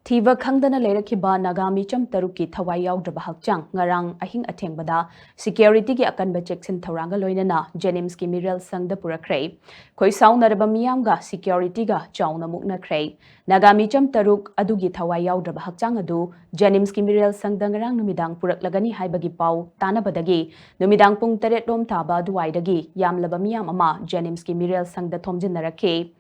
Thiva khangdana leirakhiba Nagami cham taruki thawai yaudraba hakchang ngarang ahing athengbada security ki akanba checksin thawranga loinana Jnims ki miral sangda purakhrei khoi saunaraba miyamga security ga chauna muknakhrei Nagami cham taruk adugi thawai yaudraba hakchang adu Jnims ki miral sangda ngarang numidang puraklagani haibagi pau tanabadagi numidang pung 8 lom thaba duwaidagi yamlaba miyam ama Jnims ki miral sangda thomjinnarakhe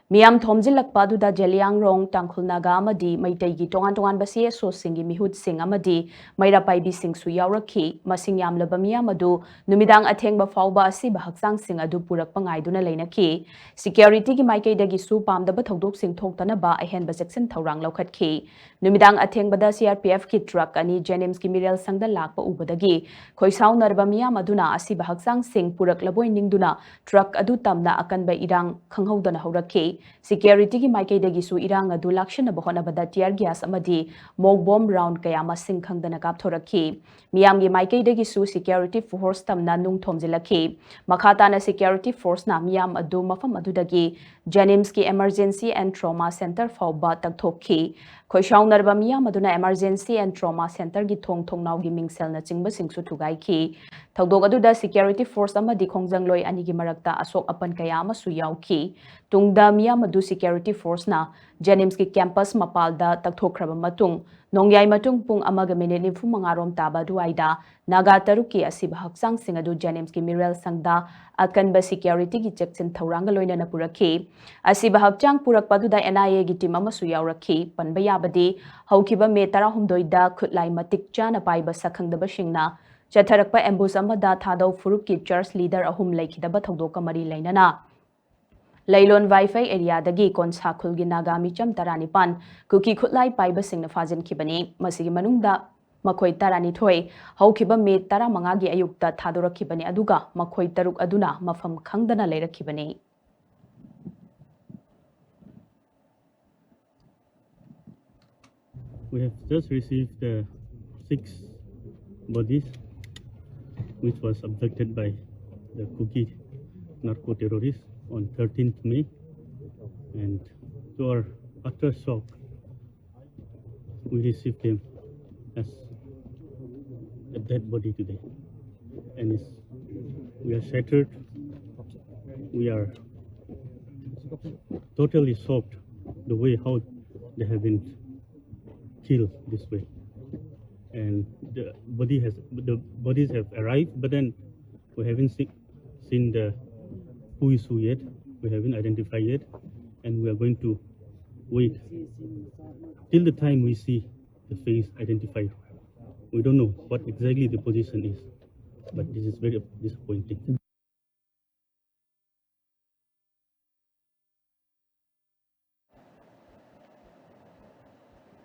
Miam Thomjilak Paduda Jeliang Rong Tangkhul Naga Amadi Maitegi Tongan Basi So Singi Mihut Sing Amadi Maira Paibi Sing Su Yauraki Masing Yamlaba Miam Adu Numidang Athengba Fauba Asiba Haksang Sing Adu Purak Pangaiduna Lainaki Security Ki Maike Dagi Su Pamdaba Thogdok Sing Thoktanaba Ahenba Jackson Thaurang Laukhatki Numidang Athengbada CRPF Ki Truck Ani Jnims Ki Mirel Sangda Lakpa Ubadagi Khoisau Narba Miam Aduna Asiba Haksang Sing Purak Laboi Ningduna Truck Adu Tamna Akanba Irang Khanghaudana Hauraki Security ki maike dagi su Irang adu lakshana bahona bada tear gas amadi Morgue bomb round kaya masing khangdana kapthoraki miyam gi maike dagi su security force tamna nung thomjilaki makhata na security force na miyam adu mafam adu dagi Jnims ki emergency and trauma center fawba takthokki khoishau narba miyam aduna emergency and trauma center gi thong naw gi mingsel na chingba singsu thugai ki thogdok adu da security force amadi khongjang loi ani gi marakta asok apan kaya ma su yauki tungda miyam adu security force na Jnims ki campus mapalda Thok-Khre matung nongyai matung pung amaga minute ni fumangarom taba duaida naga taruki asiba haksang sing adu Jnims ki miral sangda akanba security ki checksin thawranga loina na purakhi asiba hakchang purak paduda NIA gi team ama su yaurakhi panba yabadi haukiba me 12 da khutlai matik chana paiba sakhangdaba singna chatharakpa ambush amada thadau furup ki church leader ahum laikhidaba thogdoka mari lainana Lailon Wi-Fi area dagi konsa khulgi Nagami cham taranipan kuki khutlai paiba singna fajin khibani masigi manungda makhoi tarani thoi haukiba me 15 gi ayukta thadorakhibani aduga makhoi taruk aduna mafam khangdana leirakhibani We have just received 6 bodies which was abducted by the Kuki narco-terrorists on 13th May, and to our utter shock, we received them as a dead body today, and we are shattered. We are totally shocked the way how they have been killed this way, and the bodies have arrived, but then we haven't seen the who is who yet. We haven't identified yet, and we are going to wait till the time we see the face identified. We don't know what exactly the position is, but this is very disappointing.